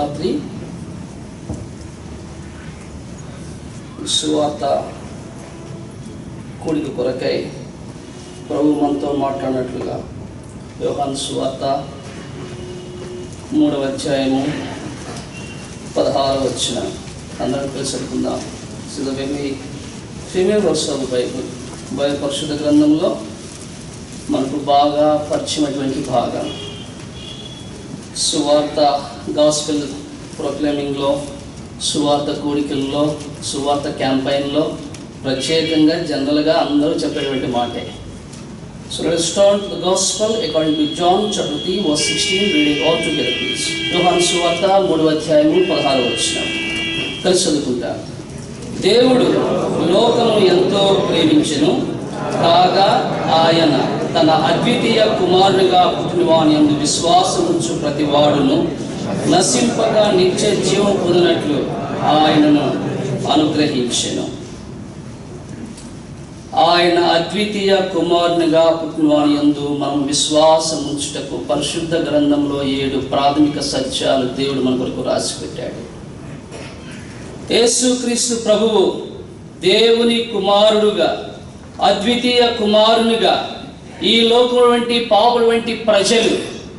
రాత్రి సువార్త కూడిక కొరకై ప్రభు మనతో మాట్లాడినట్లుగా యోహాను సువార్త 3వ అధ్యాయము 16వ వచనం అందరం కలిసి చదువుకుందాం. ఫీమేల్ వర్స్ ఆఫ్ బైబుల్ పరిశుద్ధ గ్రంథంలో మనకు బాగా పరిచయమైనటువంటి భాగం. సువార్త గాస్పెల్ ప్రొక్లైమింగ్లో, సువార్త కూడికల్లో, సువార్త క్యాంపైన్లో ప్రత్యేకంగా జనరల్గా అందరూ చెప్పేటువంటి మాటే. So let's start the gospel according to John chapter 3 verse 16, reading all together please. యోహాను సువార్త 3వ అధ్యాయము 16వ వచనం కలిసి చదువుకుంటాం. దేవుడు లోకమును ఎంతో ప్రేమించెను, కాగా ఆయన తన అద్వితీయ కుమారునిగా పుట్టిన వాని యందు విశ్వాసముంచు ప్రతి వాడును నశింపగా నిత్య జీవం పొందినట్లు ఆయనను అనుగ్రహించెను. ఆయన అద్వితీయ కుమారునిగా పుట్టిన వాని యందు మనం విశ్వాసం ఉంచుటకు పరిశుద్ధ గ్రంథంలో 7 ప్రాథమిక సత్యాలు దేవుడు మన కొరకు రాసి పెట్టాడు. యేసుక్రీస్తు ప్రభువు దేవుని కుమారుడుగా, అద్వితీయ కుమారునిగా ఈ లోకం వంటి పాపుల వంటి ప్రజలు,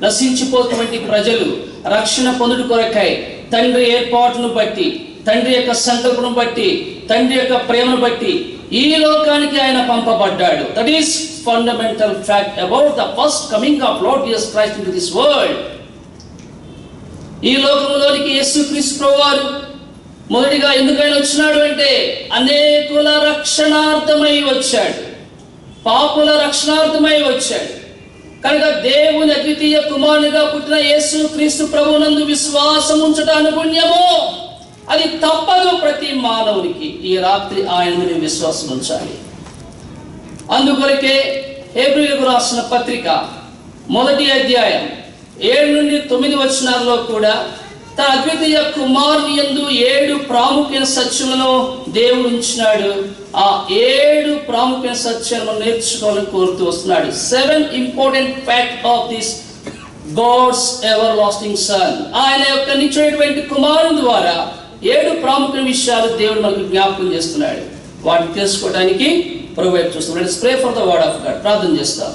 నశించిపోతున్నటువంటి ప్రజలు రక్షణ పొందుట కొరకై తండ్రి ఏర్పాటును బట్టి, తండ్రి యొక్క సంకల్పను బట్టి, తండ్రి యొక్క ప్రేమను బట్టి ఈ లోకానికి ఆయన పంపబడ్డాడు. That is fundamental fact about the first coming of Lord Jesus Christ into this world. ఈ లోకంలోనికి యేసుక్రీస్తు ప్రభువారు మొదటిగా ఎందుకైనా వచ్చినాడు అంటే అనేకుల రక్షణార్థమై వచ్చాడు, పాపుల రక్షణార్థమై వచ్చాడు. కనుక దేవుని అద్వితీయ కుమారునిగా పుట్టిన యేసుక్రీస్తు ప్రభువునందు విశ్వాసం ఉంచటం అనుపుణ్యము, అది తప్పదు ప్రతి మానవునికి. ఈ రాత్రి ఆయన మీద విశ్వాసం ఉంచాలి. అందుకొరకే హెబ్రీయులకు రాసిన పత్రిక 1వ అధ్యాయం 7 నుండి 9 వచనాల్లో కూడా తన అద్వితీయ కుమారుని యందు 7 ప్రాముఖ్య సత్యములను దేవుడు ఉంచినాడు. ఆ 7 ప్రాముఖ్య సత్యాలను నేర్చుకోవాలని కోరుతూ వస్తున్నాడు. 7 important fact of this god's everlasting son. ఆయన యొక్క నిత్యమైనటువంటి కుమారుని ద్వారా 7 ప్రాముఖ్య విషయాలు దేవుడు మనకు జ్ఞాపకం చేస్తున్నాడు. వాటిని తెలుసుకోవడానికి ప్రభు వైపు చూస్తున్నాడు. Let's pray for the word of God. ప్రార్థన చేస్తాం.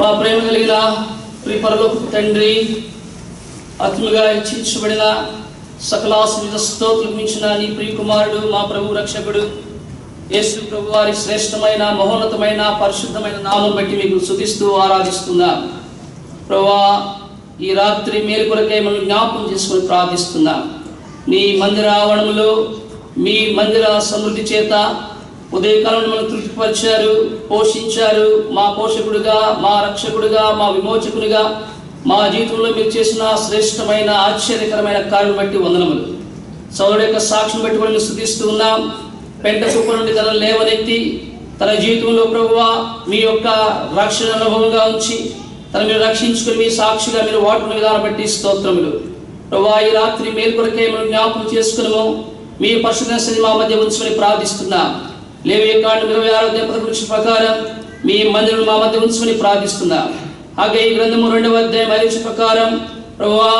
మా ప్రేమ కలిగిన పరలోకపు తండ్రి, ఆత్మగా హెచ్చించబడిన సకలాశ్రిత స్తోత్రులకు మించిన నీ ప్రియ కుమారుడు, మా ప్రభు రక్షకుడు యేసు ప్రభు వారి శ్రేష్టమైన, మహోన్నతమైన, పరిశుద్ధమైన నామం బట్టి మీకు స్తుతిస్తూ ఆరాధిస్తున్నాం. ప్రభువా, ఈ రాత్రి మేలు కొరకై మనం జ్ఞాపకం చేసుకొని ప్రార్థిస్తున్నాం. నీ మందిర ఆవరణంలో మీ మందిర సమృద్ధి చేత ఉదయకాలంలో మనం తృప్తిపరిచారు, పోషించారు. మా పోషకుడిగా, మా రక్షకుడిగా, మా విమోచకునిగా మా జీవితంలో మీరు చేసిన శ్రేష్టమైన, ఆశ్చర్యకరమైన కార్యం బట్టి వందనములు. సోదరుడు యొక్క సాక్షిని బట్టి మనం స్తుతిస్తూ ఉన్నాం. పెంట కుప్ప నుండి తనను లేవనెత్తి తన జీవితంలో ప్రభువా మీ యొక్క రక్షణ అనుభవంగా ఉంచి తను మీరు రక్షించుకుని మీ సాక్షిగా మీరు వాడుకున్న విధానం బట్టి స్తోత్రములు. ప్రభువా, ఈ రాత్రి మేలు కొరకే మనం జ్ఞాపకం చేసుకున్నాము. మీ పరిశుద్ధ మా మధ్య ఉంచుకొని ప్రార్థిస్తున్నాం. లేవియ కాండం 26వ ప్రకారం మీ మందిరం మా మధ్య ఉంచుకొని ప్రార్థిస్తున్నాం. అలాగే ఈ గ్రంథము 2వ అధ్యాయం 5 ప్రకారం ప్రభువా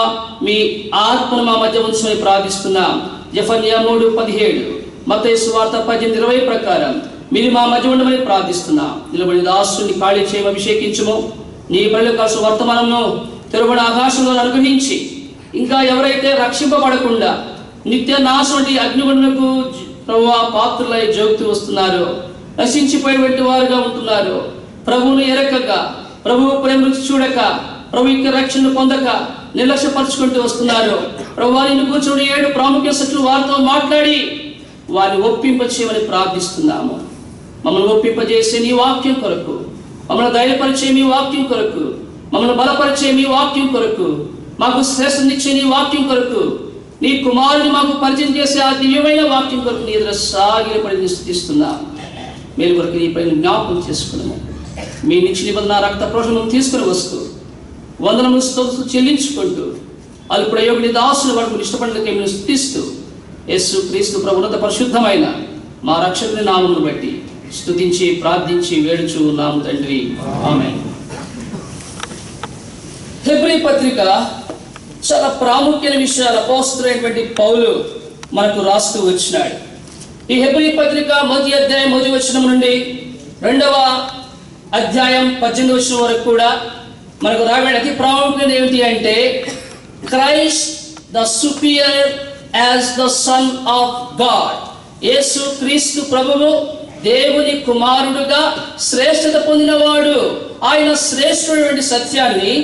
మీ ఆత్మను మా మధ్య ఉంచుకొని ప్రార్థిస్తున్నాం. జెఫన్యా 3:17, మత్తయి సువార్త 18:20 ప్రకారం మీరు మా మధ్య ఉండమని ప్రార్థిస్తున్నాం. నిలబడి దాసుని ఖాళీ చేయమ, అభిషేకించము. నీ బలి కాసు వర్తమానంలో తెరబడి ఆకాశంలో అనుగ్రహించి ఇంకా ఎవరైతే రక్షింపబడకుండా నిత్య నాశనటి అగ్నిగుండకు ప్రభువా పాత్రులై జోగుతూ వస్తున్నారో, నశించిపోయినటువంటి వారుగా ఉంటున్నారు, ప్రభువును ఎరకక, ప్రభువు ప్రేమ చూడక, ప్రభు యొక్క రక్షణ పొందక నిర్లక్ష్యపరుచుకుంటూ వస్తున్నారు. ప్రభువా, నిన్ను కూర్చొని 7 ప్రాముఖ్య సత్యాలు వారితో మాట్లాడి వారిని ఒప్పింపచేయమని ప్రార్థిస్తున్నాము. మమ్మల్ని ఒప్పింపజేసే నీ వాక్యం కొరకు, మమ్మల్ని ధైర్యపరిచే మీ వాక్యం కొరకు, మమ్మల్ని బలపరిచే మీ వాక్యం కొరకు, మాకు శ్రేష్ఠనిచ్చే నీ వాక్యం కొరకు, నీ కుమారుని మాకు పరిచయం చేసే ఆ దివ్యమైన వాక్యం కొరకు నీ ఎదురు సాగిలపడి స్తుతిస్తున్నాం. మేలు కొరకు నీ పైన జ్ఞాపకం చేసుకున్నాము. మీ నిత్య నిబంధన రక్త ప్రోషణం తీసుకుని వస్తూ వందనములు స్తుతులు చెల్లించుకుంటూ అల్పుడ యోగుని దాసుల వరకు ఇష్టపడినకే మేము స్తుతిస్తూ యేసుక్రీస్తు ప్రభు ఉన్నత పరిశుద్ధమైన మా రక్షకుని నామమును బట్టి స్తుతించి ప్రార్థించి వేడుచు ఉన్నాము తండ్రి, ఆమేన్. హెబ్రీ పత్రిక చాలా ప్రాముఖ్యమైన విషయాలు అపోస్తలుడైనటువంటి పౌలు మనకు రాస్తూ వచ్చినాడు. ఈ హెబ్రీ పత్రిక 1వ అధ్యాయం 1వ వచనం నుండి 2వ అధ్యాయం 18వ వచనం వరకు కూడా మనకు రాబడిన అతి ప్రాముఖ్యమైనది ఏమిటి అంటే, Christ the superior as the son of God. యేసు క్రీస్తు ప్రభువు దేవుని కుమారుడుగా శ్రేష్ఠత పొందినవాడు. ఆయన శ్రేష్ఠుడైన సత్యాన్ని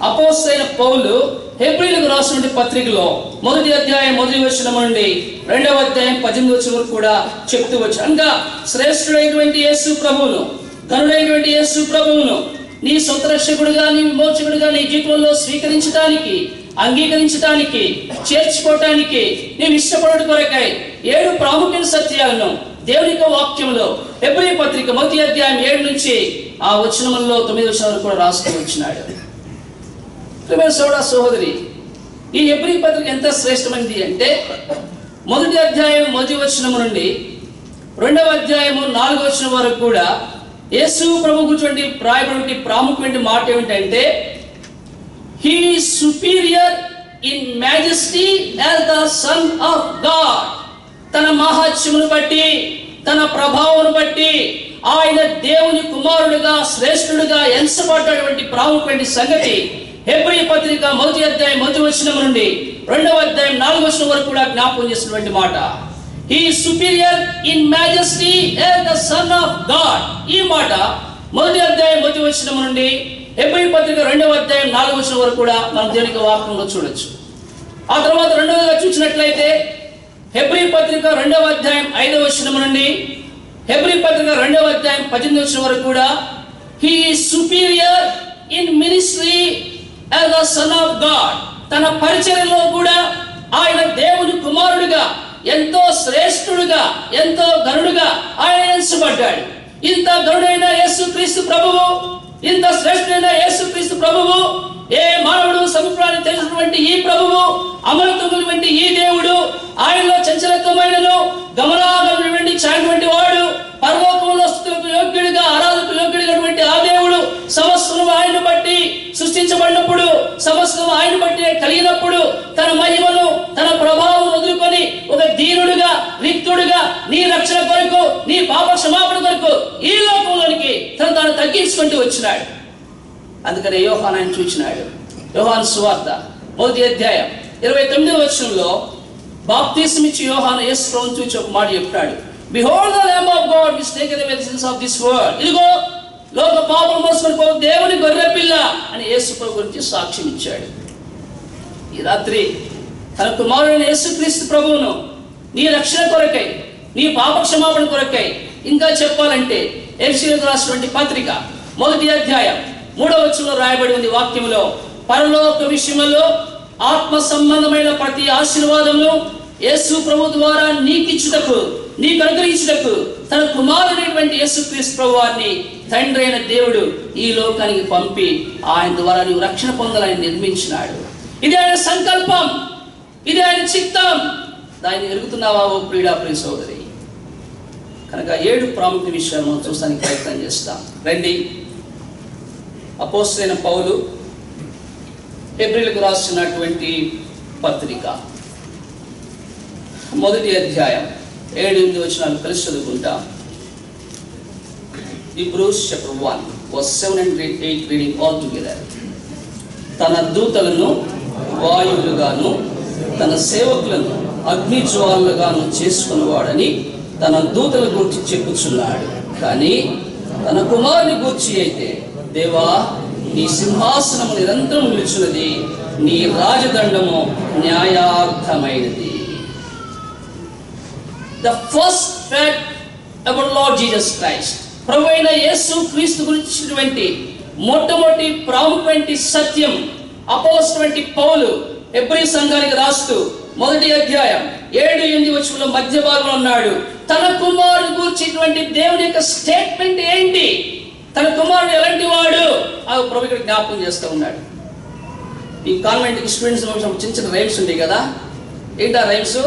అపోస్తలుడైన పౌలు హెబ్రీయులకు రాసిన పత్రికలో 1వ అధ్యాయం 1వ వచనం నుండి 2వ అధ్యాయం 18వ వచనం వరకు కూడా చెప్తూ వచ్చాడు. అనగా శ్రేష్ఠుడైనటువంటి యేసు ప్రభువును, ఘనుడైనటువంటి యేసు ప్రభువును నీ సొంత రక్షకుడుగా, నీ విమోచకుడుగా నీ జీవితంలో స్వీకరించడానికి, అంగీకరించడానికి, చేర్చుకోవటానికి నీవు ఇష్టపడడం కొరకై 7 ప్రాముఖ్యమైన సత్యాలను దేవుని యొక్క వాక్యంలో హెబ్రీ పత్రిక 1వ అధ్యాయం 7 నుంచి ఆ వచనంలో 9వ వచనం వరకు కూడా రాస్తూ వచ్చినాడు. సోదరి, ఈ హెబ్రీ పత్రిక ఎంత శ్రేష్టమైనది అంటే 1వ అధ్యాయం 1వ వచనం నుండి 2వ అధ్యాయం 4వ వచనం వరకు కూడా యేసు ప్రభు గురించి రాయబడిన ప్రాముఖ్యమైన మాట ఏమిటంటే, he is superior in majesty as the son of God. తన మహాత్మ్యమును బట్టి, తన ప్రభావం బట్టి ఆయన దేవుని కుమారుడుగా, శ్రేష్ఠుడుగా ఎంచబడ్డటువంటి ప్రాముఖ్యమైన సంగతి హెబ్రీ పత్రిక 1వ అధ్యాయం 1వ వచనం నుండి 2వ అధ్యాయం 4వ వచనం వరకు కూడా జ్ఞాపకం చేసినటువంటి మాట. He is superior in majesty as the son of God. ఈ మాట 1వ అధ్యాయం 1వ వచనం నుండి హెబ్రీ పత్రిక 2వ అధ్యాయం 4వ వచనం వరకు కూడా మనం దేవునికి వాక్యంలో చూడొచ్చు. ఆ తర్వాత రెండవగా చూసినట్లయితే హెబ్రీ పత్రిక 2వ అధ్యాయం 5వ వచనం నుండి హెబ్రీ పత్రిక 2వ అధ్యాయం 18వ వచనం వరకు కూడా he is superior in ministry as the son of God. తన పరిచర్యలో కూడా ఆయన దేవుని కుమారుడిగా, ఎంతో శ్రేష్ఠుడుగా, ఎంతో ఘనుడుగా ఆయన ఎంచబడ్డాడు. ఇంత ఘనుడైన యేసుక్రీస్తు ప్రభువు, ఇంత శ్రేష్ఠుడైన యేసుక్రీస్తు ప్రభువు, ఏ మానవుడు సమీపాన్ని తెలిసినటువంటి ఈ ప్రభువు, అమరత్వమైనటువంటి ఈ దేవుడు, ఆయనలో చంచలత్వమైనను గమనాగమైనటువంటి చాటినటువంటి వాడు, పరలోకంలో స్తుతులకు యోగ్యుడిగా, ఆరాధనకు యోగ్యుడినటువంటి ఆ దేవుడు సమస్తము ఆయన బట్టి సృష్టించబడినప్పుడు, సమస్తము ఆయన బట్టి కలిగినప్పుడు తన మహిమను, తన ప్రభావం వదులుకొని ఒక దీనుడుగా, రిక్తుడుగా నీ రక్షణ కొరకు, నీ పాప క్షమాపణ కొరకు ఈ లోకంలోనికి తాను తగ్గించుకుంటూ వచ్చినాడు. అందుకని యోహాను ఆయన చూచినాడు. యోహాను సువార్త 1వ అధ్యాయం 29వ వచనంలో బాప్తిస్మం ఇచ్చి యోహాను యేసు ప్రభువును చూచి ఒక మాట చెప్తాడు. Behold the lamb of God which taketh away the sins of this world. ఇదిగో లోక పాపం మోసుకొని పో దేవుని గొర్రెపిల్ల అని యేసు ప్రభు గురించి సాక్ష్యం ఇచ్చాడు. ఈ రాత్రి తన కుమారుడైన యేసుక్రీస్తు ప్రభువును నీ రక్షణ కొరకై, నీ పాప క్షమాపణ కొరకై, ఇంకా చెప్పాలంటే ఎఫెసీయులకు రాసినటువంటి పత్రిక 1వ అధ్యాయం 3వ వచనంలో రాయబడి ఉంది వాక్యంలో, పరలోక విషయములో ఆత్మ సంబంధమైన ప్రతి ఆశీర్వాదమును యేసు ప్రభు ద్వారా నీకిచ్చుటకు, నీకు అనుగ్రహించుటకు తన కుమారుడైనటువంటి యేసుక్రీస్తు ప్రభువాన్ని తండ్రి అయిన దేవుడు ఈ లోకానికి పంపి ఆయన ద్వారా నీవు రక్షణ పొందాలని నిర్మించినాడు. ఇది ఆయన సంకల్పం, ఇది ఆయన చిత్తం. దాన్ని ఎరుగుతున్నావా ఓ ప్రియ సోదరి? కనుక 7 ప్రాముఖ్య విషయాలు మనం చూస్తానికి ప్రయత్నం చేస్తాం. రండి, అపోస్తలుడైన పౌలు హెబ్రీయులకు రాసినటువంటి పత్రిక 1వ అధ్యాయం 7-8 వచనాలు కలిసి చదువుకుంటాం. Hebrews chapter 1 verse 7 and 8 reading all together. తన దూతలను వాయువులుగాను తన సేవకులను అగ్ని జ్వాలలుగాను చేసుకున్నవాడని తన దూతల గురించి చెప్పుచున్నాడు. కానీ తన కుమారుని గూర్చి అయితే, దేవా నీ సింహాసనము నిరంతరం నిలుచున్నది, నీ రాజదండము న్యాయార్థమైనది. The first fact about Lord Jesus Christ, ప్రభు అయిన యేసు క్రీస్తు గురించినటువంటి మొట్టమొదటి ప్రాముఖ్యమైన సత్యం అపోస్తలుడైన పౌలు హెబ్రీ సంఘానికి రాస్తూ 1వ అధ్యాయం 7-8 వచనంలో మధ్య భాగంలో ఉన్నాడు. తన కుమారుడు గురించినటువంటి దేవుని యొక్క స్టేట్మెంట్ ఏంటి, తన కుమారుడు ఎలాంటి వాడు, ఆ ప్రభు ఇక్కడ జ్ఞాపకం చేస్తూ ఉన్నాడు. ఈ కాన్వెంట్ స్టూడెంట్స్ చిన్న చిన్న రైమ్స్ ఉంటాయి కదా, ఏంటా రైమ్స్?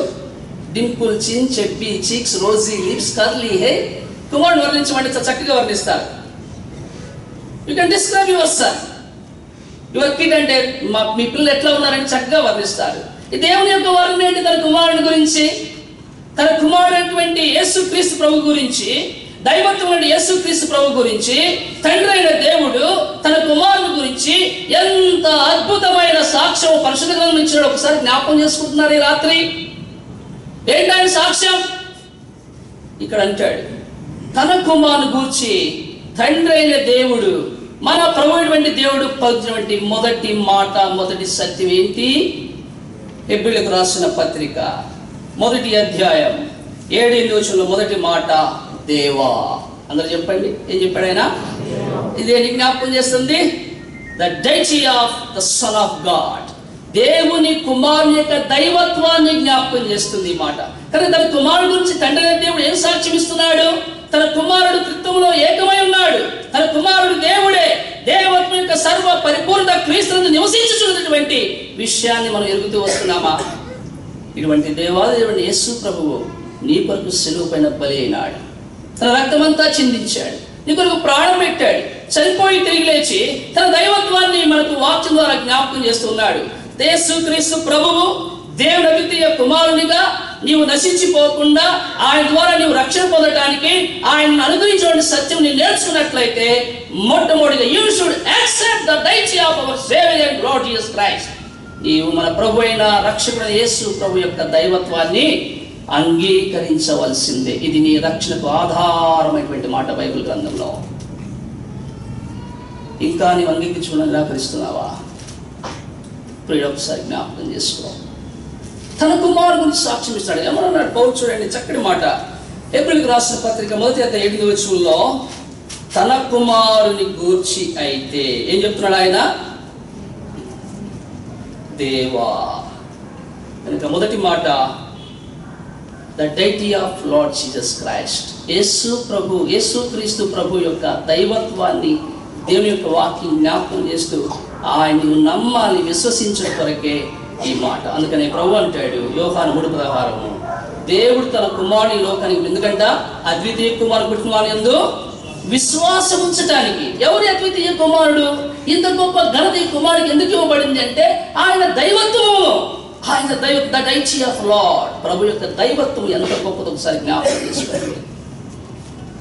డింపుల్ చిన్, చెప్పి, చీక్స్, రోజీ లిప్స్, కర్లీ హే. కుమారుడు వర్ణించమంటే చక్కగా వర్ణిస్తారు. You can describe your son. Your kid అంటే మీ పిల్లలు ఎట్లా ఉన్నారని చక్కగా వర్ణిస్తారు. ఈ దేవుని యొక్క వర్ణన ఏంటి? తన కుమారుని గురించి, తన కుమారుడైనటువంటి యేసుక్రీస్తు ప్రభు గురించి, దైవత్వం యేసుక్రీస్తు ప్రభు గురించి, తండ్రి అయిన దేవుడు తన కుమారుని గురించి ఎంత అద్భుతమైన సాక్ష్యం పరిశుద్ధ గ్రంథం ఇచ్చాడు. ఒకసారి జ్ఞాపకం చేసుకుంటున్నారు ఈ రాత్రి. ఏంటి ఆయన సాక్ష్యం? ఇక్కడ అంటాడు, తన కుమారుని గూర్చి తండ్రి అయిన దేవుడు, మన ప్రభు అయినటువంటి దేవుడు పలికినటువంటి మొదటి మాట, మొదటి సత్యం ఏంటి? హెబ్రీయులకు రాసిన పత్రిక 1వ అధ్యాయం 7వ వచనంలో మొదటి మాట దేవా. అందరూ చెప్పండి, ఏం చెప్పాడు ఆయన? ఇదే జ్ఞాపకం చేస్తుంది, the deity of the son of God. దేవుని కుమారుని యొక్క దైవత్వాన్ని జ్ఞాపకం చేస్తుంది ఈ మాట. కానీ తన కుమారుడు గురించి తండ్రి అయిన దేవుడు ఏం సాక్ష్యం ఇస్తున్నాడు? తన కుమారుడు త్రిత్వములో ఏకమై ఉన్నాడు, తన కుమారుడు దేవుడే, దేవత్వం యొక్క సర్వ పరిపూర్ణ క్రీస్తునందు నివసించుచున్నటువంటి విషయాన్ని మనం ఎరుగుతూ వస్తున్నామా? ఇటువంటి దేవాదేవుని యేసు ప్రభువు నీ కొరకు సిలువ పైన బలి అయినాడు, తన రక్తమంతా చిందించాడు, నీ కొరకు ప్రాణం పెట్టాడు, చనిపోయి తిరిగి లేచి తన దైవత్వాన్ని మనకు వాక్యం ద్వారా జ్ఞాపకం చేస్తున్నాడు. యేసుక్రీస్తు ప్రభువు దేవుని అద్వితీయ కుమారునిగా నీవు నశించిపోకుండా ఆయన ద్వారా నీవు రక్షణ పొందడానికి ఆయనను అనుగ్రహించిన సత్యం నీవు నేర్చుకున్నట్లయితే మొట్టమొదటిగా you should accept the deity of our saviour and lord Jesus Christ. నీవు మన ప్రభు అయిన రక్షకుడైన యేసు ప్రభు యొక్క దైవత్వాన్ని అంగీకరించవలసిందే. ఇది నీ రక్షణకు ఆధారమైనటువంటి మాట బైబిల్ గ్రంథంలో. ఇంకా నీవు అంగీకరించుకుని నిరాకరిస్తున్నావా? ప్రియుడు, ఒకసారి జ్ఞాపకం చేసుకో. తన కుమారుడు గురించి సాక్ష్యం ఇస్తాడు. ఏమన్నాడు పౌలు? చూడండి, చక్కటి మాట. హెబ్రీయులకు రాసిన పత్రిక 1వ అధ్యాయం 7వ వచనంలో తన కుమారుని గూర్చి అయితే ఏం చెప్తున్నాడు ఆయన? దేవా. కనుక మొదటి మాట the deity of Lord Jesus Christ. యేసుక్రీస్తు ప్రభు యొక్క దైవత్వాన్ని దేవుని యొక్క వాక్యం జ్ఞాపకం చేస్తూ ఆయన్ని నమ్మాలి, విశ్వసించడం కొరకే ఈ మాట. అందుకని ప్రభు అంటాడు యోహాను 3:16, దేవుడు తన కుమారుని లోకానికి, ఎందుకంట అద్వితీయ కుమారుడు పుట్టిన యందు విశ్వాసం ఉంచటానికి. ఎవరి అద్వితీయ కుమారుడు? ఇంత గొప్ప ఘనత ఈ కుమారుడికి ఎందుకు ఇవ్వబడింది అంటే ఆయన దైవత్వము, ఆయన ద డైటీ ఆఫ్ లార్డ్. ప్రభు యొక్క దైవత్వం ఎంత గొప్పదో ఒకసారి జ్ఞాపకం చేసుకోండి.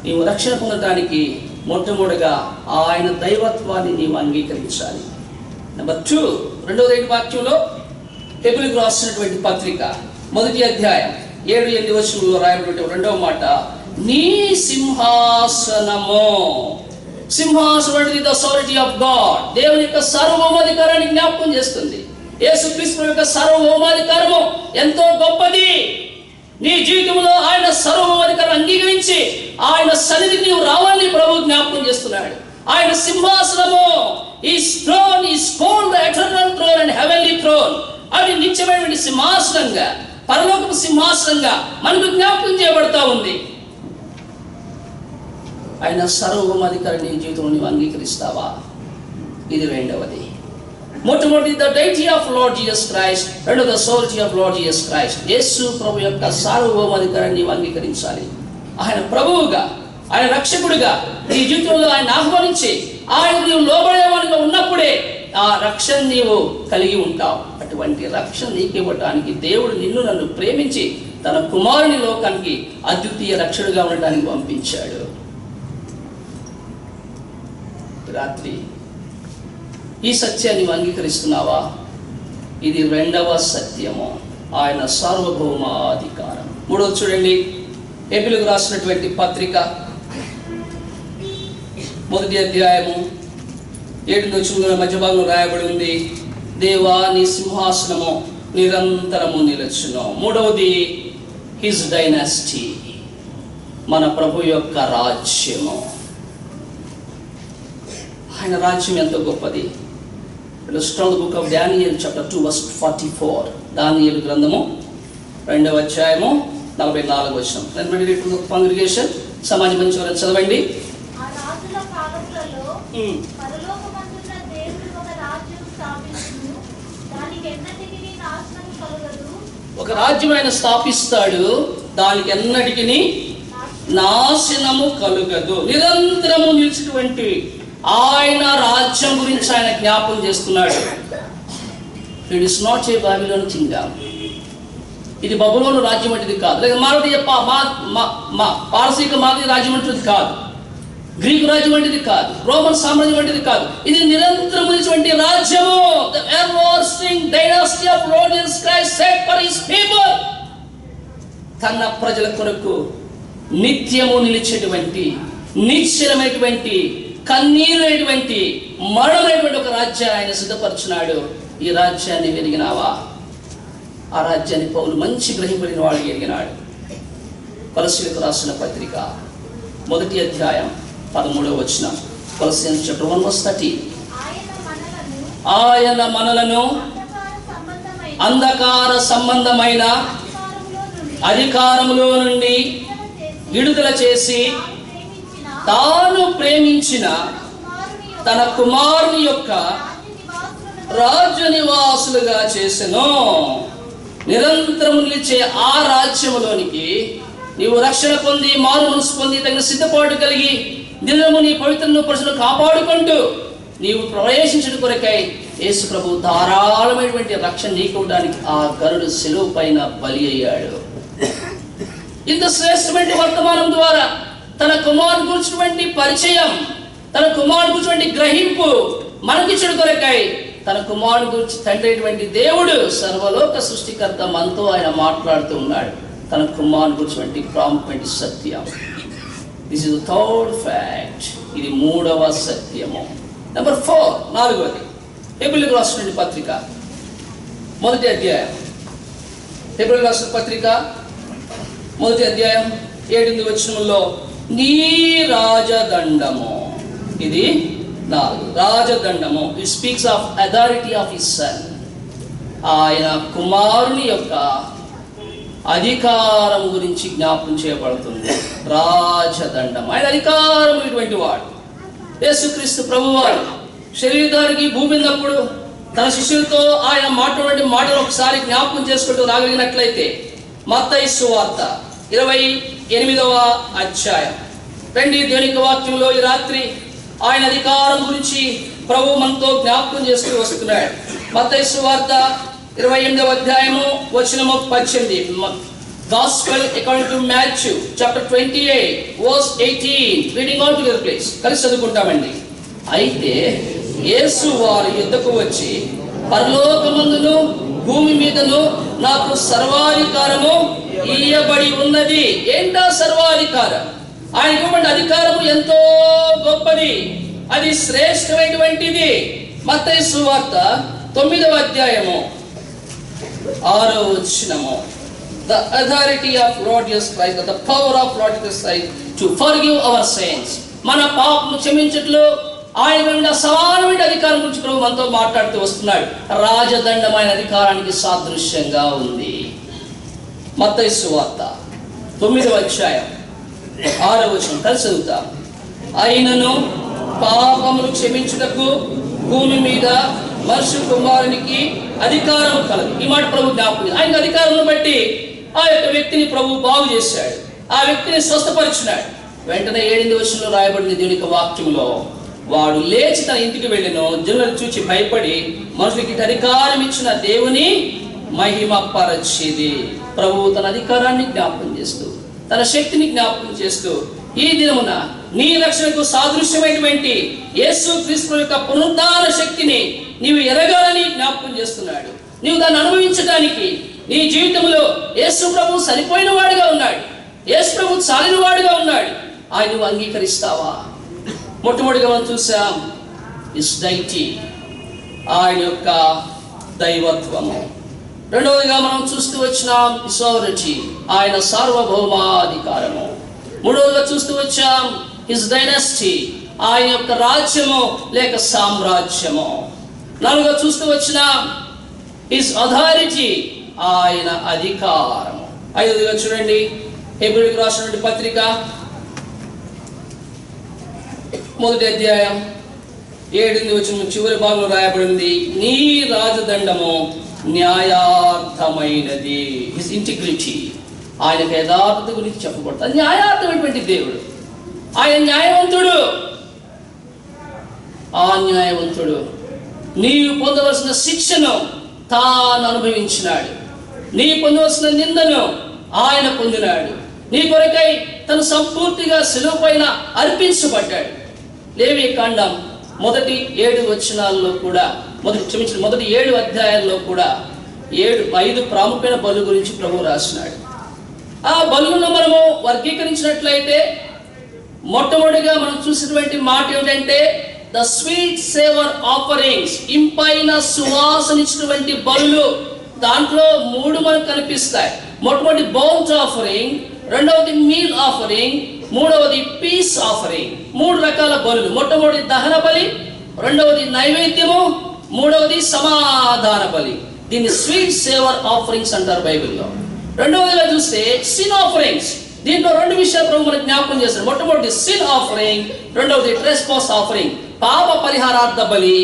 నీవు రక్షణ పొందటానికి మొట్టమొదటిగా ఆయన దైవత్వాన్ని నీవు అంగీకరించాలి. నెంబర్ 2, 2వ వాక్యంలో హెబ్రీయులకు రాసినటువంటి పత్రిక 1వ అధ్యాయం 7-8 వచనంలో రాయబడినటువంటి 2వ మాట, నీ సింహాసనము. సింహాసనం ది అథారిటీ ఆఫ్ గాడ్. దేవుని యొక్క సార్వభౌమాధికారాన్ని జ్ఞాపకం చేస్తుంది. యేసుక్రీస్తు యొక్క సార్వభౌమాధికారము ఎంతో గొప్పది. నీ జీవితంలో ఆయన సార్వభౌమాధికారం అంగీకరించి ఆయన సన్నిధికి నీవు రావాలని ప్రభు జ్ఞాపకం చేస్తున్నాడు. ఆయన సింహాసనము, his throne is called the eternal throne and heavenly throne. అది నిత్యమైనటువంటి సింహాసనంగా, పరలోకపు సింహాసనంగా మనకు జ్ఞాపకం చేయబడతా ఉంది. ఆయన సార్వభౌమాధికారి నీ జీవితంలో నీవు అంగీకరిస్తావా? ఇది రెండవది. మొట్టమొదటి the deity of Lord Jesus Christ, రెండవది the authority of Lord Jesus Christ. యేసు ప్రభు యొక్క సార్వభౌమాధికారాన్ని నీవు అంగీకరించాలి. ఆయన ప్రభువుగా, ఆయన రక్షకుడిగా నీ జీవితంలో ఆయన ఆహ్వానించి ఆయన నీవు లోబడేవాడిగా ఉన్నప్పుడే ఆ రక్షణ నీవు కలిగి ఉంటావు. అటువంటి రక్షణ నీకు ఇవ్వటానికి దేవుడు నిన్ను నన్ను ప్రేమించి తన కుమారుని లోకానికి అద్వితీయ రక్షకుడిగా ఉండటానికి పంపించాడు. రాత్రి ఈ సత్యాన్ని నీవు అంగీకరిస్తున్నావా? ఇది రెండవ సత్యము, ఆయన సార్వభౌమాధికారం. 3వది చూడండి, హెబ్రీయులకు రాసినటువంటి పత్రిక 1వ అధ్యాయము 7వ వచనం మధ్య భాగంలో రాయబడి ఉంది, దేవా నీ సింహాసనము నిరంతరము నిలుచును. 3వది హిజ్ డైనాసిటీ, మన ప్రభు యొక్క రాజ్యము. ఆయన రాజ్యం ఎంతో గొప్పది. Strong book of Daniel chapter 2:44. దానియేలు గ్రంథము 2వ అధ్యాయము 44వ వచనం. కాంగ్రిగేషన్ సమాజ మంచి వారు చదవండి. ఒక రాజ్యం ఆయన స్థాపిస్తాడు, దానికి ఎన్నటికి నాశనము కలుగదు. నిరంతరము నిలిచినటువంటి ఆయన రాజ్యం గురించి ఆయన జ్ఞాపకం చేస్తున్నాడు. It is not a Babylon Kingdom. ఇది బబులోను రాజ్యం వంటిది కాదు, లేదా మారుతి పారసీక మారుతి రాజ్యం వంటిది కాదు, గ్రీకు రాజ్యం వంటిది కాదు, రోమన్ సామ్రాజ్యం వంటిది కాదు. ఇది నిరంతరం ఉన్నటువంటి రాజ్యము. The everlasting dynasty of Lord Jesus Christ set for his people. తన ప్రజల కొరకు నిత్యము నిలిచేటువంటి, నిశ్చలమైనటువంటి, కన్నీరైనటువంటి, మరణమైనటువంటి ఒక రాజ్యాన్ని ఆయన సిద్ధపరచున్నాడు. ఈ రాజ్యాన్ని వెలిగినావా? ఆ రాజ్యాన్ని పౌలు మంచి గ్రహింపడిన వాడు ఎరిగినాడు. కొలస్సీయులకు రాసిన పత్రిక 1వ అధ్యాయం 13వ వచనం. కొలస్సియన్స్ చాప్టర్ 1:13. ఆయన మనలను అంధకార సంబంధమైన అధికారములో నుండి విడుదల చేసి తాను ప్రేమించిన తన కుమారుని యొక్క రాజ్య నివాసులుగా చేసెను. నిరంతరము నిలిచే ఆ రాజ్యములోనికి నీవు రక్షణ పొంది, మారు మనసు పొంది, తగిన సిద్ధపాటు కలిగి దినము నీ పవిత్రను ప్రజలు కాపాడుకుంటూ నీవు ప్రవేశించడం కొరకై యేసు ప్రభు ధారాళమైనటువంటి రక్షణ నీకోవడానికి ఆ గరుడు శిలువ పైన బలి అయ్యాడు. ఇంత శ్రేష్టమైన వర్తమానం ద్వారా తన కుమారుని గురించినటువంటి పరిచయం, తన కుమారుని గురించినటువంటి గ్రహింపు మనకిచ్చడు కొరకై తన కుమారుని గురించి తండ్రి అయినటువంటి దేవుడు, సర్వలోక సృష్టికర్త మనతో ఆయన మాట్లాడుతూ ఉన్నాడు. తన కుమారుని గురించినటువంటి ప్రాముఖ్యమైన సత్యం. This is the third fact. ఇది 3వ సత్యము. నెంబర్ 4, 4వది. హెబ్రీయులకు రాసిన పత్రిక 1వ అధ్యాయం. హెబ్రీయులకు రాసిన పత్రిక 1వ అధ్యాయం 7వ వచనంలో నీ రాజదండము, ఇది 4 రాజదండము. It speaks of authority of his son. ఆయన కుమారుని యొక్క అధికారం గురించి జ్ఞాపకం చేయబడుతుంది. రాజదండం, ఆయన అధికారం ఇటువంటి వాడు. యేసుక్రీస్తు ప్రభువారు శరీరానికి భూమి ఉన్నప్పుడు తన శిష్యులతో ఆయన మాట్లాడే మాటలు ఒకసారి జ్ఞాపకం చేసుకుంటూ రాగలిగినట్లయితే మత్తయి సువార్త 28వ అధ్యాయం. రండి, దేవుని వాక్యంలో ఈ రాత్రి ఆయన అధికారం గురించి ప్రభు మనతో జ్ఞాపకం చేస్తూ వస్తున్నాడు. మత్తయి సువార్త 28వ అధ్యాయము వచనము 18. Gospel according to Matthew chapter 28 verse 18. Reading all together please. కలిసి చదువుకుంటామండి. అయితే యేసు వారి యుద్ధకు వచ్చి పరలోకమందును భూమి మీదను నాకు సర్వాధికారము ఇయ్యబడి ఉన్నది. ఏంటా సర్వాధికారం? ఆయన ఇవ్వబడిన అధికారము ఎంతో గొప్పది, అది శ్రేష్టమైనటువంటిది. మత్తయి సువార్త 9వ అధ్యాయము 6వ వచనము. The authority of Lord Jesus Christ, the power of Lord Jesus Christ to forgive our sins. మన పాపము క్షమించుటలో ఆయన సమానమైన అధికారం గురించి ప్రభు మనతో మాట్లాడుతూ వస్తున్నాడు. రాజదండమైన అధికారానికి సాదృశ్యంగా ఉంది. మత్తయి సువార్త 9వ అధ్యాయం 6వ వచనం కలిసి చదువుతాం. అయినను పాపములు క్షమించుటకు భూమి మీద మనుష్య కుమారునికి అధికారం కలదు. ఈ మాట ప్రభు జ్ఞాపకం. ఆయన అధికారం బట్టి ఆ యొక్క వ్యక్తిని ప్రభు బాగు చేశాడు, ఆ వ్యక్తిని స్వస్థపరిచినాడు. వెంటనే 7వ వచనంలో రాయబడింది దేవుని యొక్క వాక్యంలో, వాడు లేచి తన ఇంటికి వెళ్ళెను, జనులను చూచి భయపడి మనుషులకి అధికారం ఇచ్చిన దేవుని మహిమ పరచిది. ప్రభువు తన అధికారాన్ని జ్ఞాపకం చేస్తూ, తన శక్తిని జ్ఞాపకం చేస్తూ, ఈ దినమున నీ రక్షణకు సాదృశ్యమైనటువంటి యేసు క్రీస్తు యొక్క పునరుద్ధాన శక్తిని నీవు ఎరగాలని జ్ఞాపకం చేస్తున్నాడు. నీవు దాన్ని అనుభవించడానికి నీ జీవితంలో యేసు ప్రభు సరిపోయిన వాడుగా ఉన్నాడు, యేసు ప్రభు చాలిన వాడుగా ఉన్నాడు. ఆయన నువ్వు అంగీకరిస్తావా? మొట్టమొదటిగా మనం చూసాం ఇస్ డైటీ, ఆయన యొక్క దైవత్వము. రెండవదిగా మనం చూస్తూ వచ్చినాం ఇసారిటీ, ఆయన సార్వభౌమాధికారము. మూడవదిగా చూస్తూ వచ్చాం హిస్ డైనాసిటీ, ఆయన యొక్క రాజ్యము లేక సామ్రాజ్యము. నాలుగుగా చూస్తూ వచ్చినాం హిస్ అథారిటీ, ఆయన అధికారము. ఐదవదిగా చూడండి, హెబ్రీయులకు రాసినటువంటి పత్రిక 1వ అధ్యాయం 7వ వచనం చివరి భాగంలో రాయబడింది, నీ రాజదండము న్యాయార్థమైనది. హిస్ ఇంటిగ్రిటీ, ఆయన యథార్థత గురించి చెప్పబడుతుంది. న్యాయార్థమైనటువంటి దేవుడు, ఆయన న్యాయవంతుడు. ఆ న్యాయవంతుడు నీవు పొందవలసిన శిక్షను తాను అనుభవించినాడు, నీ పొందవలసిన నిందను ఆయన పొందినాడు, నీ కొరకై తను సంపూర్తిగా శిలువ పైన అర్పించబడ్డాడు. లేవి కాండం మొదటి 7 వచనాల్లో కూడా మొదటి 7 అధ్యాయాల్లో కూడా 5 ప్రాముఖ్యమైన బలు గురించి ప్రభు రాసినాడు. ఆ బలులను మనము వర్గీకరించినట్లయితే మొట్టమొదటిగా మనం చూసినటువంటి మాట ఏమిటంటే ద స్వీట్ సేవర్ ఆఫరింగ్స్, ఇంపైన సువాసనిచ్చినటువంటి బలులు. దాంట్లో 3 మనకు కనిపిస్తాయి. మొట్టమొదటి బౌంట్ ఆఫరింగ్, రెండవది మీల్ ఆఫరింగ్, మూడవది పీస్ ఆఫరింగ్. 3 రకాల బలులు. మొట్టమొదటి దహన బలి, రెండవది నైవేద్యము, మూడవది సమాధాన బలి. దీన్ని స్వీట్ సేవర్ ఆఫరింగ్స్ అంటారు బైబిల్లో. రెండవదిగా చూస్తే సిన్ ఆఫరింగ్స్. దీంట్లో 2 విషయాలు ప్రభు మనకు జ్ఞాపకం చేస్తారు. మొట్టమొదటి సిన్ ఆఫరింగ్, రెండవది ట్రెస్పాస్ ఆఫరింగ్, పాప పరిహారార్థ బలి,